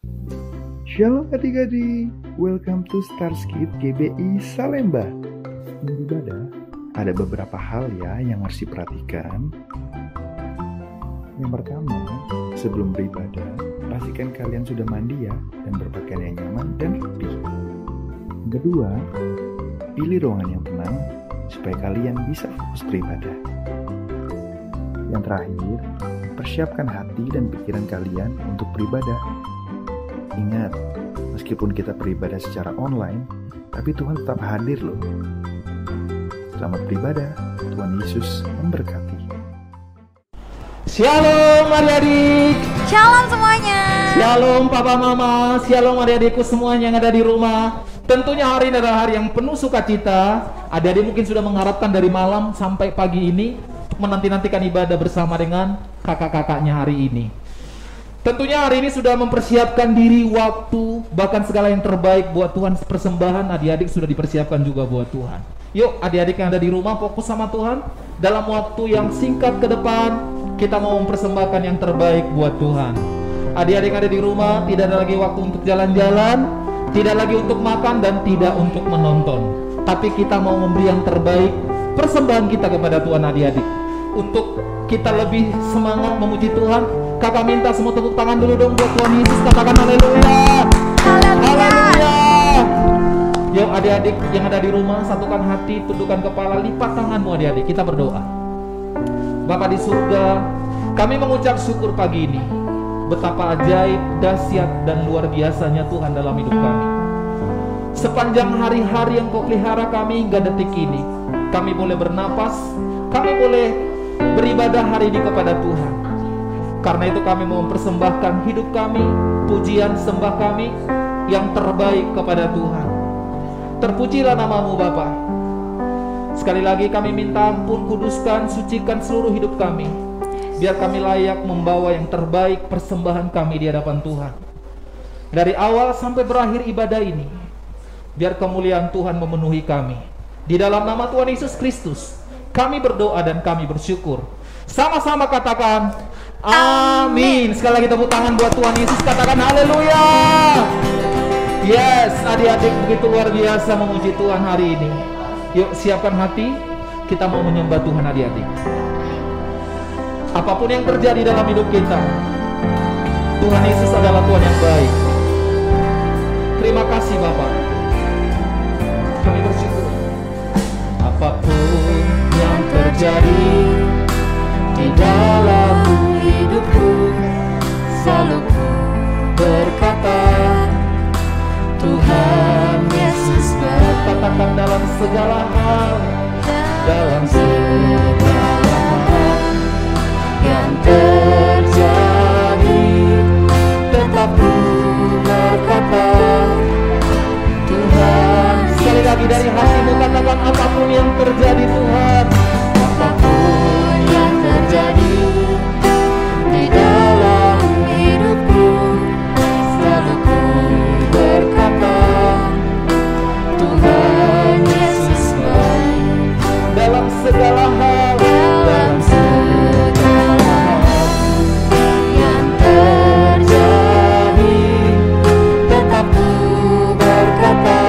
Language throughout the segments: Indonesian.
Shalom adik-adik, welcome to Starskid GBI Salemba. Sebelum ibadah, ada beberapa hal ya yang harus diperhatikan. Yang pertama, sebelum beribadah, pastikan kalian sudah mandi ya dan berpakaian yang nyaman dan rapi. Yang kedua, pilih ruangan yang tenang supaya kalian bisa fokus beribadah. Yang terakhir, persiapkan hati dan pikiran kalian untuk beribadah. Ingat, meskipun kita beribadah secara online, tapi Tuhan tetap hadir loh. Selamat beribadah, Tuhan Yesus memberkati. Shalom adik-adik. Shalom semuanya. Shalom papa mama. Shalom adik-adikku semuanya yang ada di rumah. Tentunya hari ini adalah hari yang penuh sukacita. Adik-adik mungkin sudah mengharapkan dari malam sampai pagi ini untuk menanti-nantikan ibadah bersama dengan kakak-kakaknya hari ini. Tentunya hari ini sudah mempersiapkan diri, waktu, bahkan segala yang terbaik buat Tuhan. Persembahan adik-adik sudah dipersiapkan juga buat Tuhan. Yuk adik-adik yang ada di rumah fokus sama Tuhan. Dalam waktu yang singkat ke depan, kita mau mempersembahkan yang terbaik buat Tuhan. Adik-adik yang ada di rumah, tidak ada lagi waktu untuk jalan-jalan, tidak lagi untuk makan, dan tidak untuk menonton. Tapi kita mau memberi yang terbaik, persembahan kita kepada Tuhan adik-adik. Untuk kita lebih semangat memuji Tuhan, kakak minta semua tepuk tangan dulu dong buat Tuhan Yesus. Katakan haleluya. Haleluya. Yuk adik-adik yang ada di rumah, satukan hati, tundukkan kepala, lipat tanganmu adik-adik. Kita berdoa. Bapa di surga, kami mengucap syukur pagi ini. Betapa ajaib, dahsyat, dan luar biasanya Tuhan dalam hidup kami. Sepanjang hari-hari yang Kau pelihara kami hingga detik ini, kami boleh bernapas, kami boleh beribadah hari ini kepada Tuhan. Karena itu kami mau mempersembahkan hidup kami, pujian sembah kami yang terbaik kepada Tuhan. Terpujilah namamu Bapa. Sekali lagi kami minta ampun, kuduskan, sucikan seluruh hidup kami, biar kami layak membawa yang terbaik persembahan kami di hadapan Tuhan. Dari awal sampai berakhir ibadah ini, biar kemuliaan Tuhan memenuhi kami. Di dalam nama Tuhan Yesus Kristus kami berdoa dan kami bersyukur. Sama-sama katakan amin. Sekali lagi tepuk tangan buat Tuhan Yesus, katakan haleluya. Yes, adik-adik begitu luar biasa memuji Tuhan hari ini. Yuk siapkan hati, kita mau menyembah Tuhan adik-adik. Apapun yang terjadi dalam hidup kita, Tuhan Yesus adalah Tuhan yang baik. Terima kasih Bapak, kami bersyukur. Apapun yang terjadi di dalam hidupku, selalu ku berkata Tuhan Yesus berkatakan dalam segala hal, dalam segala hal yang terjadi, tetap ku berkata Tuhan. Sekali lagi dari hatimu katakan apapun yang terjadi Tuhan. Apapun yang terjadi di dalam hidupku, selalu ku berkata Tuhan Yesus baik dalam segala hal, dalam segala hal yang terjadi, tetap ku berkata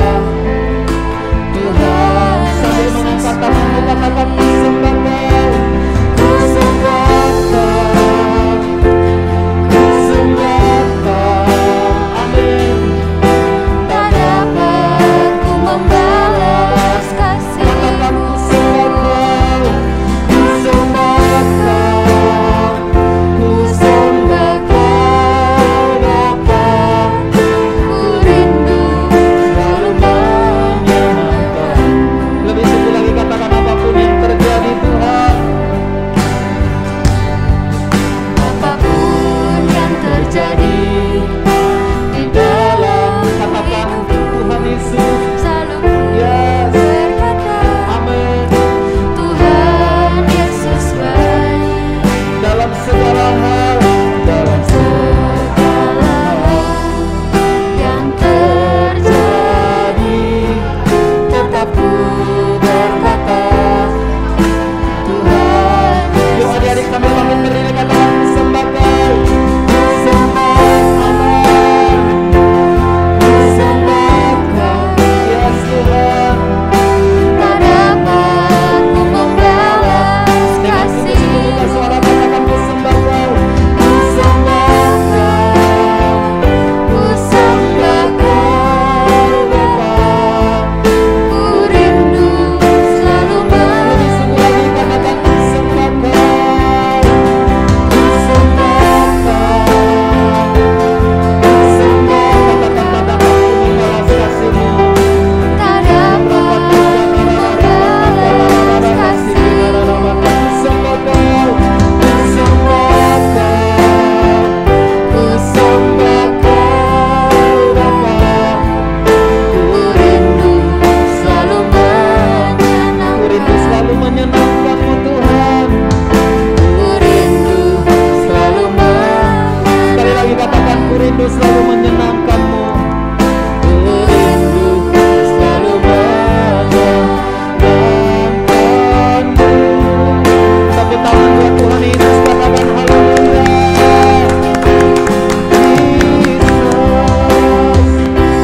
Tuhan. Sambil mengangkat tanganmu katakan ku sembah Kau, ku sembah Kau, ku sembah Kau. Amin. Tak dapat ku membalas kasih-Mu. Katakan ku sembah Kau, ku sembah Kau, ku sembah Kau Bapa. Ku rindu Selalu menyenangkan. Lebih teguh lagi katakan apapun yang terjadi Tuhan. apapun yang terjadi di dalam Katakan hidupku, Tuhan Yesus. selalu ku Yes. berkata Amin. Tuhan Yesus baik Dalam segala hal, dalam segala hal yang terjadi, tetap ku berkata Tuhan Yuk adik-adik sambil bangkit berdiri katakan sembah Kau, sembah. Amin. menyenangkanmu. Ku rindu selalu menyenangkanmu. Tepuk tangan buat Tuhan Yesus, katakan haleluya. Yesus.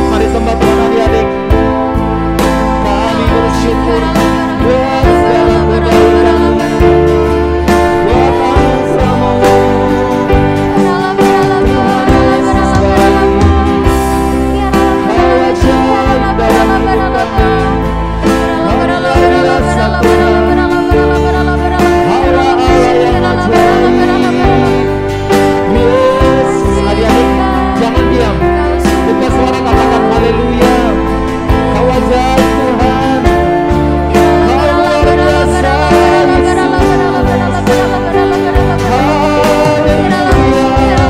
Mari sembah Tuhan adik-adik. Kami bersyukur buat segala kebaikan-Mu, buat anugerah-Mu. Tuhan Yesus baik. Kau ajaib dalam hidup kami. Kau luar biasa Tuhan. Allah yang ajaib. Yesus, adik-adik, jangan diam. Buka suara, katakan haleluya. Kau ajaib Tuhan. Kau luar biasa Yesus. Haleluya.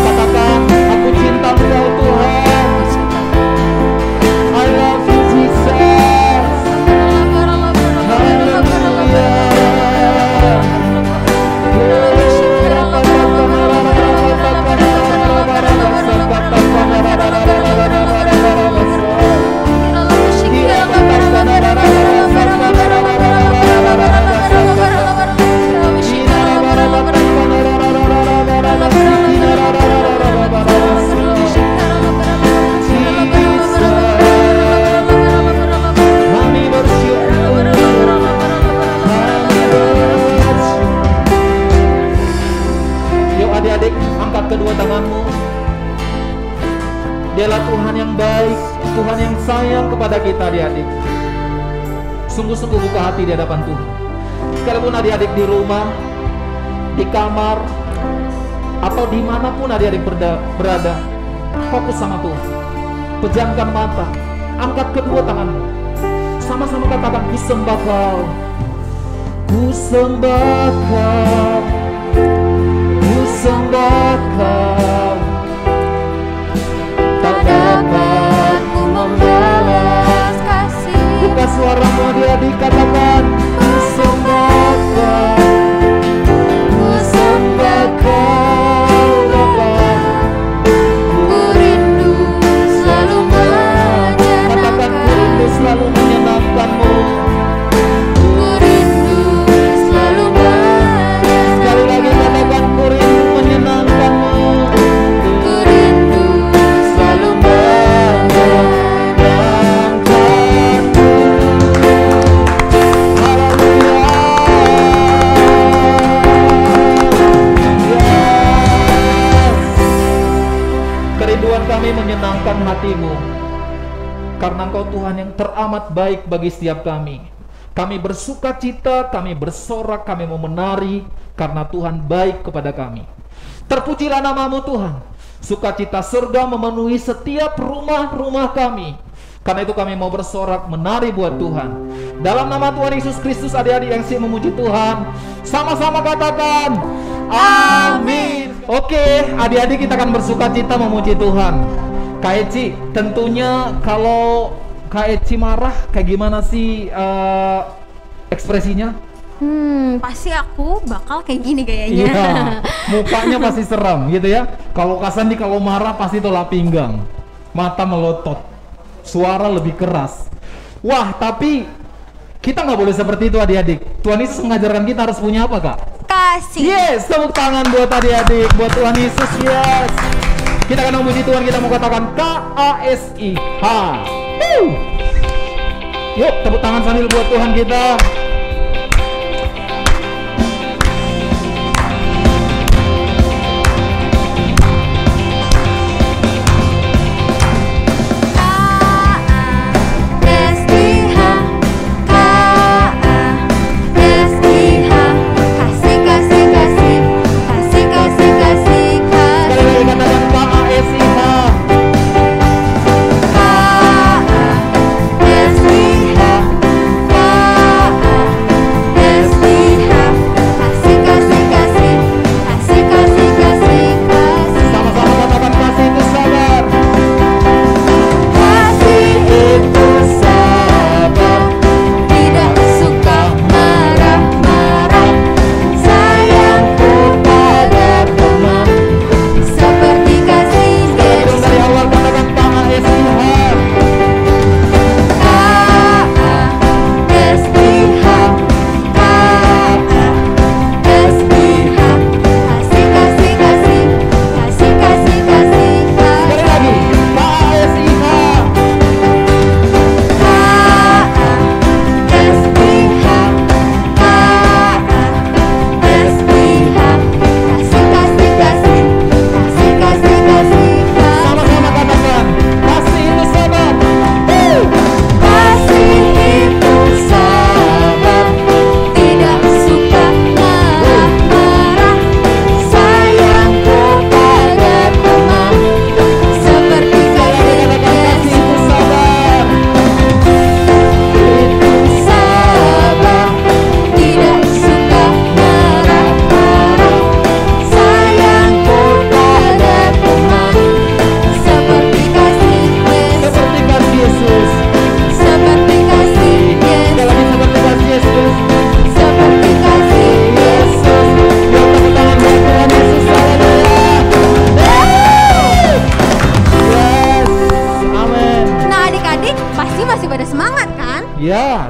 Katakan, aku cinta Engkau Tuhan. I love you Jesus. Haleluya. Kami bersyukur. Yuk adik-adik, angkat kedua tanganmu. Dialah Tuhan yang baik, Tuhan yang sayang kepada kita adik-adik. Sungguh-sungguh buka hati di hadapan Tuhan. Sekalipun adik-adik di rumah, di kamar, atau dimanapun adik-adik berada, fokus sama Tuhan. Pejamkan mata, angkat kedua tanganmu. Sama-sama katakan, ku sembah Kau. Ku sembah Kau. Ku sembah Kau. Tak dapat ku membalas kasih. Buka suaramu adik-adik, katakan, ku sembah Kau. Ku sembah Kau Bapa. Ku rindu selalu Katakan, ku rindu menyenangkan. selalu menyenangkanmu. Ku rindu selalu Sekali lagi katakan, ku rindu menyenangkanmu. Ku rindu selalu Menyenangkanmu. Haleluya. Yes. Kerinduan kami menyenangkan hatimu, karena Engkau Tuhan yang teramat baik bagi setiap kami. Kami bersuka cita, kami bersorak, kami mau menari, karena Tuhan baik kepada kami. Terpujilah nama-Mu Tuhan. Sukacita surga memenuhi setiap rumah-rumah kami. Karena itu kami mau bersorak, menari buat Tuhan. Dalam nama Tuhan Yesus Kristus, adik-adik yang siap memuji Tuhan, sama-sama katakan amin. Oke, adik-adik, kita akan bersukacita memuji Tuhan. Kak Eci, tentunya kalau Kak Eci marah, kayak gimana sih ekspresinya? Pasti aku bakal kayak gini kayaknya. Iya, mukanya pasti seram gitu ya. Kalau Kasandi kalau marah pasti tolak pinggang, mata melotot, suara lebih keras. Wah, tapi kita nggak boleh seperti itu adik-adik. Tuhan Yesus mengajarkan kita harus punya apa, Kak? Kasih. Yes, tepuk tangan buat adik-adik, buat Tuhan Yesus. Yes, kita akan memuji Tuhan, kita mau katakan KASIH. Yuk, tepuk tangan sambil buat Tuhan kita. Kasih,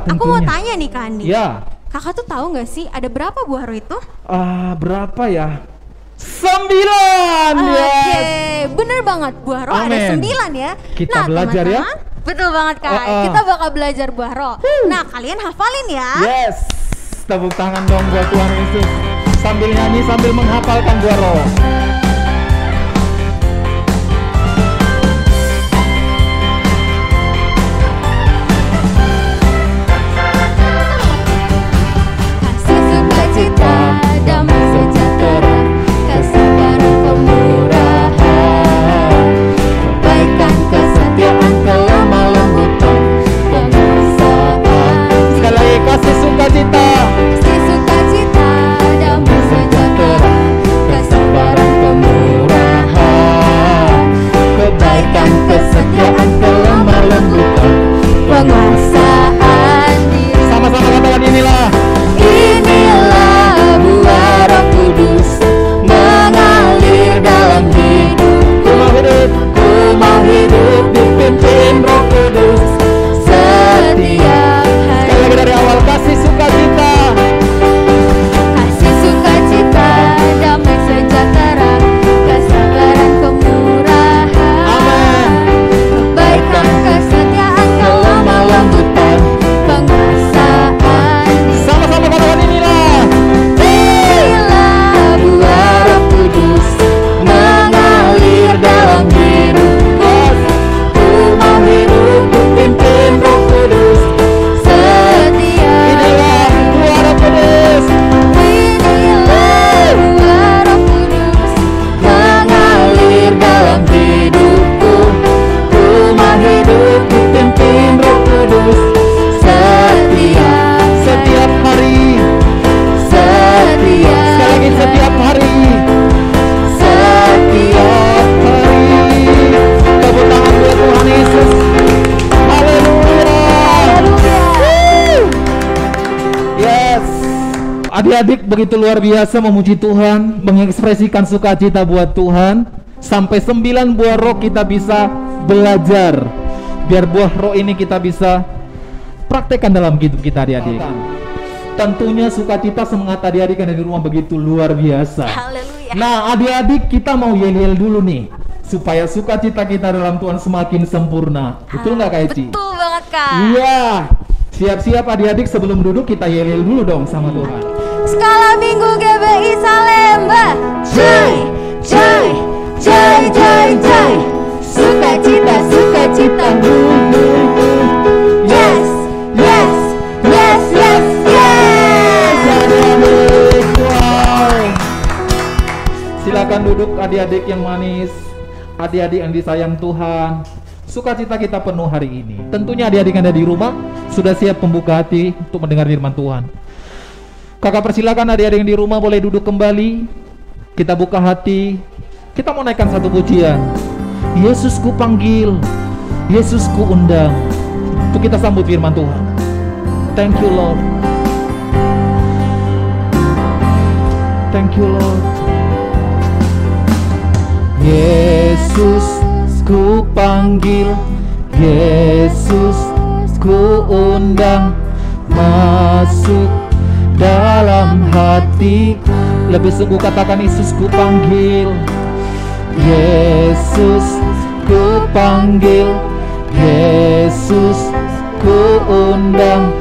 Aku mau tentunya. tanya nih Kak Andi. Ya. Kakak tuh tahu nggak sih ada berapa buah roh itu? Berapa ya? 9. Oke, Yes. bener banget, buah roh ada Amin. 9 ya. Kita belajar ya. teman-teman, betul banget Kak. Kita bakal belajar buah roh. Nah, kalian hafalin ya. Yes. Tepuk tangan dong buat Tuhan Yesus. Sambil nyanyi sambil menghafalkan buah roh. Kasih sukacita, damai sejahtera, kesabaran, kemurahan, kebaikan, kesetiaan, kelemah lembutan, penguasaan. Sekali lagi, kasih sukacita. Kasih sukacita, damai sejahtera, kesabaran, kemurahan, kebaikan, kesetiaan, kelemah lembutan, penguasaan diri. Sama-sama katakan inilah. Inilah buah Roh Kudus mengalir dalam hidupku. Ku mau hidup dipimpin Roh Kudus. Setiap hari. Sekali lagi dari awal, kasih sukacita. Kasih sukacita, damai sejahtera, kesabaran, kemurahan, kebaikan, kesetiaan, kelemah lembutan, penguasaan diri. Sama-sama katakan inilah. Inilah buah Roh Kudus mengalir dalam hidupku. Ku mau hidup dipimpin Roh Kudus setiap. Inilah buah Roh Kudus. Inilah buah Roh Kudus mengalir dalam hidupku. Ku mau hidup dipimpin Roh Kudus Setiap hari. Sekali lagi, setiap hari. setiap Hari. Tepuk tangan buat Tuhan Yesus. Haleluya. Yes. Adik-adik begitu luar biasa memuji Tuhan, mengekspresikan sukacita buat Tuhan. Sampai 9 buah roh kita bisa belajar. Biar buah roh ini kita bisa praktekkan dalam hidup kita, adik-adik. Tentunya sukacita semangat adik-adik yang ada di rumah begitu luar biasa. Haleluya. Nah, adik-adik kita mau yel-yel dulu nih, supaya sukacita kita dalam Tuhan semakin sempurna. Betul nggak Kak Eci? Betul banget Kak. Iya. Siap-siap adik-adik, sebelum duduk kita yel-yel dulu dong sama Tuhan. Skala Minggu GBI Salemba. Jai, jai, jai, jai, jai. Sukacita, sukacita. Yes, yes, yes, yes, yes. Adik-adik, wow. Silakan duduk adik-adik yang manis, adik-adik yang disayang Tuhan. Sukacita kita penuh hari ini. Tentunya adik-adik yang ada di rumah sudah siap membuka hati untuk mendengar firman Tuhan. Kakak persilakan adik-adik yang di rumah boleh duduk kembali. Kita buka hati. Kita mau naikkan satu pujian. Yesusku panggil, Yesusku undang. Untuk kita sambut firman Tuhan. Thank you Lord. Thank you Lord. Yesus ku panggil, Yesus ku undang, masuk dalam hati. Lebih sungguh katakan, Yesus ku panggil, Yesus ku panggil, Yesus ku undang,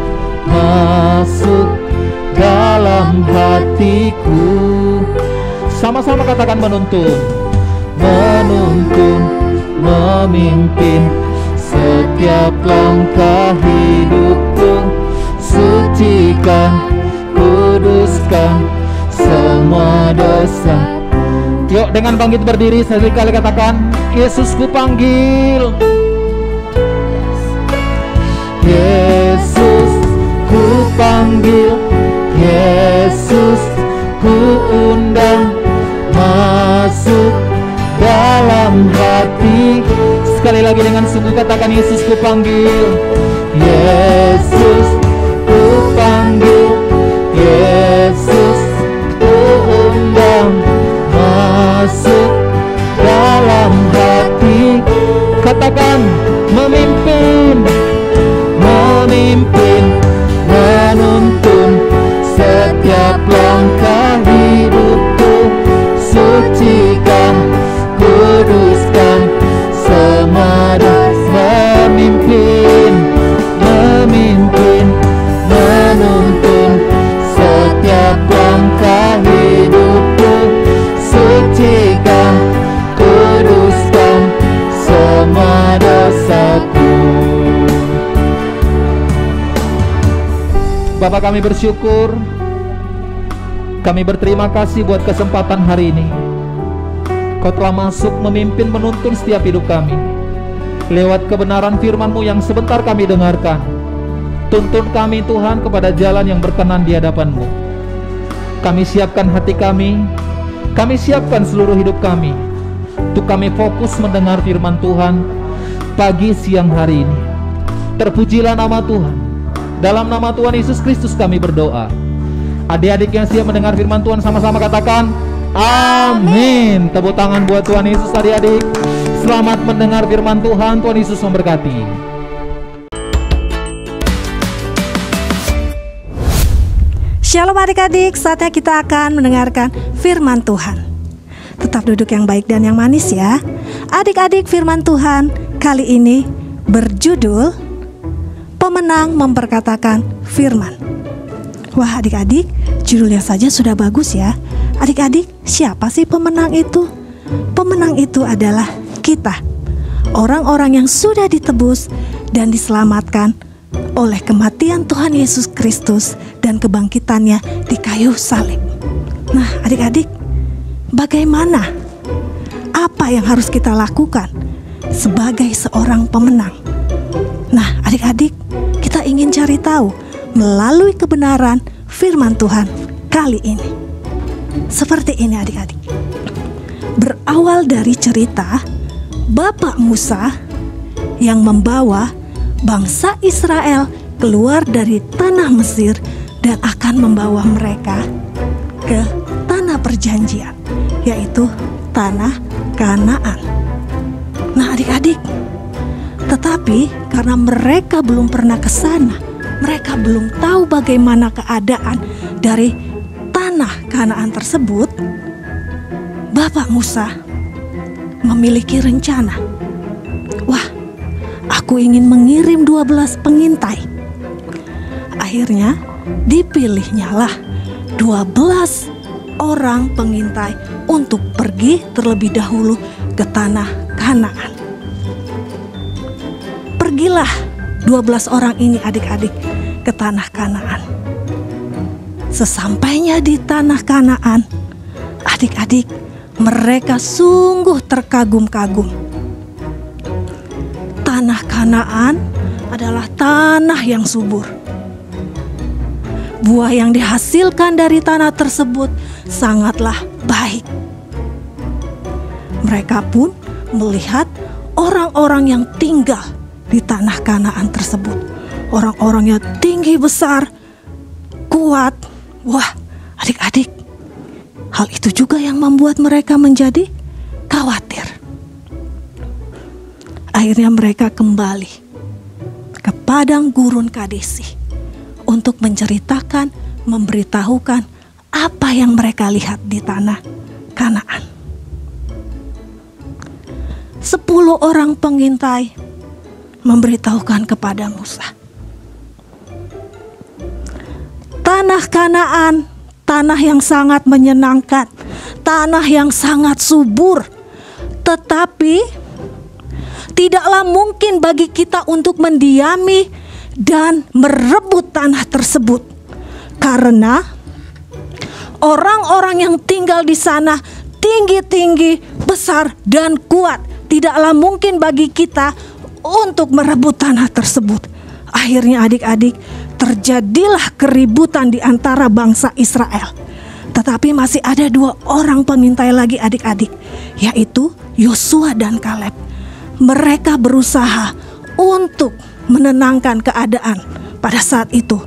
masuk dalam hatiku. Sama-sama katakan menuntun, menuntun, memimpin setiap langkah hidupku. Sucikan, kuduskan semua dosa. Yuk dengan bangkit berdiri sekali katakan, Yesus ku panggil, Yesus ku panggil, Yesus ku undang, masuk dalam hati. Sekali lagi dengan sungguh katakan, Yesus ku panggil, Yesus ku panggil, Yesus ku undang, masuk dalam hati. Katakan memimpin, memimpin Bapa, kami bersyukur, kami berterima kasih buat kesempatan hari ini. Kau telah masuk memimpin menuntun setiap hidup kami lewat kebenaran firman-Mu yang sebentar kami dengarkan. Tuntun kami Tuhan kepada jalan yang berkenan di hadapan-Mu. Kami siapkan hati kami siapkan seluruh hidup kami untuk kami fokus mendengar firman Tuhan pagi siang hari ini. Terpujilah nama Tuhan. Dalam nama Tuhan Yesus Kristus kami berdoa. Adik-adik yang siap mendengar firman Tuhan sama-sama katakan amin. Tepuk tangan buat Tuhan Yesus adik-adik. Selamat mendengar firman Tuhan. Tuhan Yesus memberkati. Shalom adik-adik, saatnya kita akan mendengarkan firman Tuhan. Tetap duduk yang baik dan yang manis ya. Adik-adik, firman Tuhan kali ini berjudul Pemenang Memperkatakan Firman. Wah adik-adik, judulnya saja sudah bagus ya. Adik-adik, siapa sih pemenang itu? Pemenang itu adalah kita, orang-orang yang sudah ditebus dan diselamatkan oleh kematian Tuhan Yesus Kristus dan kebangkitannya di kayu salib. Nah adik-adik, bagaimana? Apa yang harus kita lakukan sebagai seorang pemenang? Nah adik-adik, kita ingin cari tahu melalui kebenaran firman Tuhan kali ini. Seperti ini adik-adik. Berawal dari cerita Bapak Musa yang membawa bangsa Israel keluar dari tanah Mesir dan akan membawa mereka ke tanah perjanjian, yaitu tanah Kanaan. Nah adik-adik, tetapi karena mereka belum pernah ke sana, mereka belum tahu bagaimana keadaan dari tanah Kanaan tersebut, Bapak Musa memiliki rencana. Wah, aku ingin mengirim 12 pengintai. Akhirnya dipilihnyalah 12 orang pengintai untuk pergi terlebih dahulu ke tanah Kanaan. Pergilah 12 orang ini adik-adik ke tanah Kanaan. Sesampainya di tanah Kanaan, adik-adik, mereka sungguh terkagum-kagum. Tanah Kanaan adalah tanah yang subur. Buah yang dihasilkan dari tanah tersebut sangatlah baik. Mereka pun melihat orang-orang yang tinggal di tanah Kanaan tersebut. Orang-orangnya tinggi besar, kuat. Wah, adik-adik, hal itu juga yang membuat mereka menjadi khawatir. Akhirnya mereka kembali ke padang gurun Kadesi untuk menceritakan, memberitahukan apa yang mereka lihat di tanah Kanaan. 10 orang pengintai memberitahukan kepada Musa, tanah Kanaan, tanah yang sangat menyenangkan, tanah yang sangat subur, tetapi tidaklah mungkin bagi kita untuk mendiami dan merebut tanah tersebut, karena orang-orang yang tinggal di sana tinggi-tinggi, besar dan kuat. Tidaklah mungkin bagi kita untuk merebut tanah tersebut. Akhirnya adik-adik, terjadilah keributan di antara bangsa Israel. Tetapi masih ada 2 orang pengintai lagi adik-adik, yaitu Yosua dan Kaleb. Mereka berusaha untuk menenangkan keadaan pada saat itu.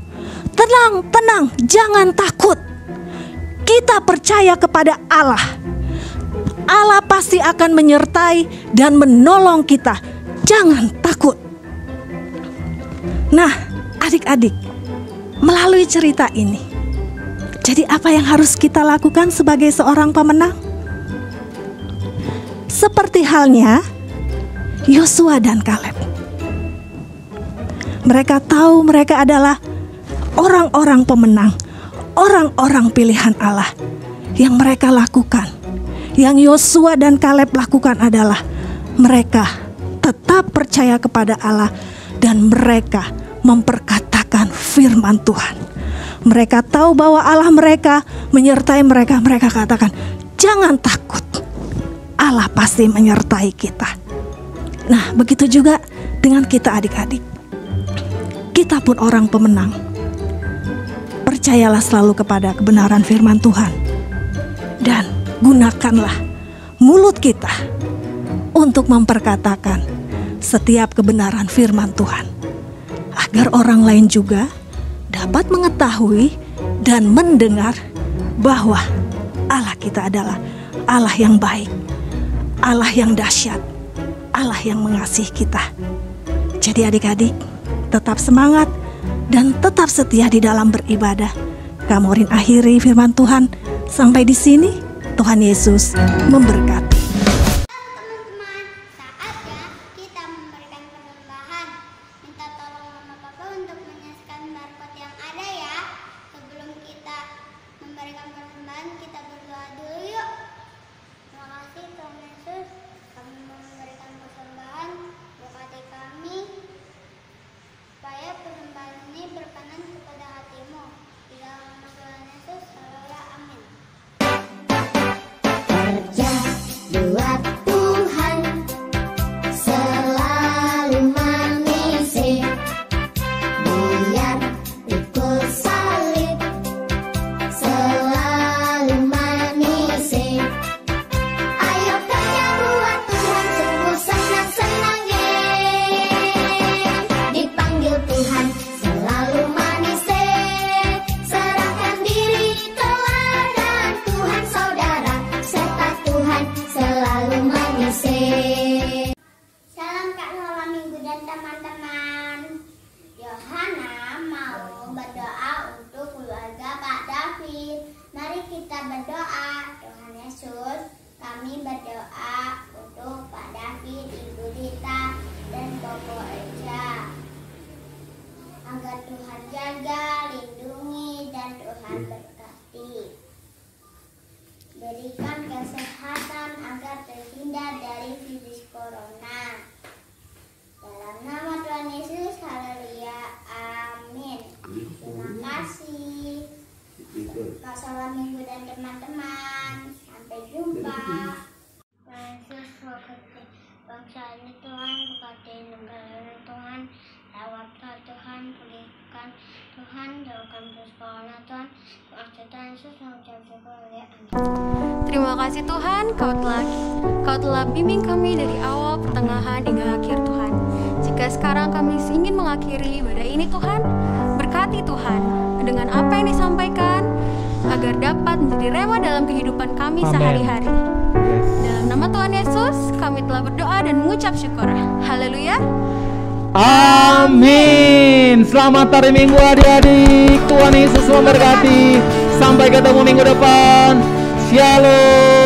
Tenang, tenang, jangan takut. Kita percaya kepada Allah. Allah pasti akan menyertai dan menolong kita. Jangan takut. Nah, adik-adik, melalui cerita ini, jadi apa yang harus kita lakukan sebagai seorang pemenang? Seperti halnya Yosua dan Kaleb. Mereka tahu mereka adalah orang-orang pemenang, orang-orang pilihan Allah. Yang mereka lakukan, yang Yosua dan Kaleb lakukan adalah mereka tetap percaya kepada Allah dan mereka memperkatakan firman Tuhan. Mereka tahu bahwa Allah mereka menyertai mereka. Mereka katakan, jangan takut, Allah pasti menyertai kita. Nah, begitu juga dengan kita adik-adik. Kita pun orang pemenang. Percayalah selalu kepada kebenaran firman Tuhan. Dan gunakanlah mulut kita untuk memperkatakan setiap kebenaran firman Tuhan. Agar orang lain juga dapat mengetahui dan mendengar bahwa Allah kita adalah Allah yang baik, Allah yang dahsyat, Allah yang mengasihi kita. Jadi adik-adik, tetap semangat dan tetap setia di dalam beribadah. Kamu akhiri firman Tuhan. Sampai di sini, Tuhan Yesus memberkati. Teman-teman, saatnya kita memberikan persembahan. Minta tolong Mama Papa untuk menyaksikan barcode yang ada ya. Sebelum kita memberikan persembahan, kita berdoa dulu yuk. Terima kasih Tuhan Yesus, kami memberikan persembahan. Berkati kami supaya persembahan ini berkenan kepada hati-Mu. Di dalam nama Tuhan Yesus, haleluya, amin. Kerja buat Tuhan selalu mengisi, biar pikul salib selalu mengisi. Ayo kerja buat Tuhan, sungguh senang-senang dipanggil Tuhan selalu mengisi. Serahkan diri teladan Tuhan saudara, serta Tuhan selalu mengisi. Salam Kak Lola Minggu dan teman-teman. Yohana mau berdoa untuk keluarga Kak David. Mari kita berdoa. Tuhan Yesus, kami berdoa untuk Pak David, Ibu Dita, dan Bobo Eja. Agar Tuhan jaga, lindungi, dan Tuhan berkati. Berikan kesehatan agar terhindar dari virus corona. Dalam nama Tuhan Yesus, haleluya, amin. Terima kasih Kak Salam Minggu dan teman-teman. Sampai jumpa. Tuhan Yesus, berkati bangsa ini Tuhan, berkati negara ini Tuhan. Lewatlah Tuhan, pulihkan Tuhan, jauhkan virus corona Tuhan. Maksud Tuhan Yesus, mengucap syukur ya, amin. Terima kasih Tuhan, Kau telah bimbing kami dari awal, pertengahan, hingga akhir Tuhan. Jika sekarang kami ingin mengakhiri ibadah ini Tuhan, berkati Tuhan dengan apa yang disampaikan, agar dapat menjadi rema dalam kehidupan kami sehari-hari. Dalam nama Tuhan Yesus, kami telah berdoa dan mengucap syukur. Haleluya. Amin. Selamat hari Minggu adik-adik. Tuhan Yesus memberkati. Sampai ketemu minggu depan. Shalom.